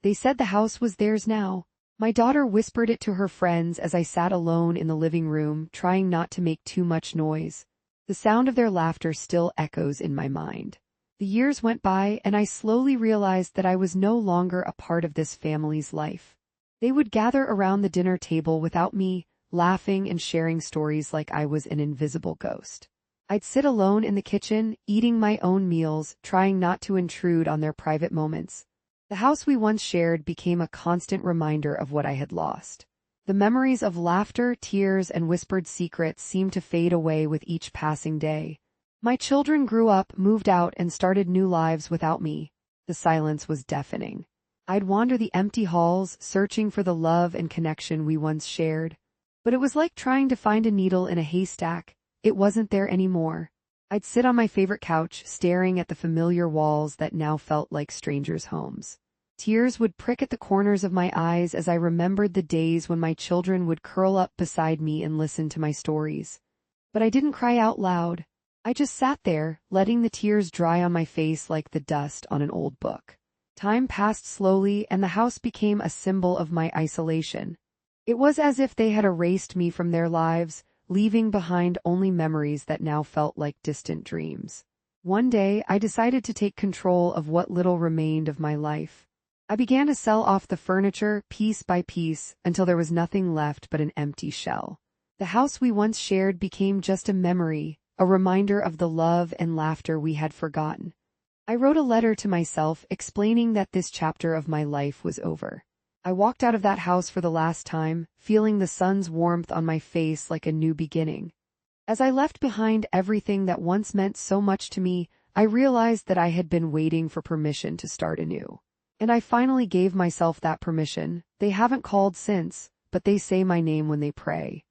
They said the house was theirs now. My daughter whispered it to her friends as I sat alone in the living room, trying not to make too much noise. The sound of their laughter still echoes in my mind. The years went by and I slowly realized that I was no longer a part of this family's life. They would gather around the dinner table without me, laughing and sharing stories like I was an invisible ghost. I'd sit alone in the kitchen, eating my own meals, trying not to intrude on their private moments. The house we once shared became a constant reminder of what I had lost. The memories of laughter, tears, and whispered secrets seemed to fade away with each passing day. My children grew up, moved out, and started new lives without me. The silence was deafening. I'd wander the empty halls, searching for the love and connection we once shared. But it was like trying to find a needle in a haystack. It wasn't there anymore. I'd sit on my favorite couch, staring at the familiar walls that now felt like strangers' homes. Tears would prick at the corners of my eyes as I remembered the days when my children would curl up beside me and listen to my stories. But I didn't cry out loud. I just sat there, letting the tears dry on my face like the dust on an old book. Time passed slowly, and the house became a symbol of my isolation. It was as if they had erased me from their lives, leaving behind only memories that now felt like distant dreams. One day, I decided to take control of what little remained of my life. I began to sell off the furniture, piece by piece, until there was nothing left but an empty shell. The house we once shared became just a memory, a reminder of the love and laughter we had forgotten. I wrote a letter to myself explaining that this chapter of my life was over. I walked out of that house for the last time, feeling the sun's warmth on my face like a new beginning. As I left behind everything that once meant so much to me, I realized that I had been waiting for permission to start anew. And I finally gave myself that permission. They haven't called since, but they say my name when they pray.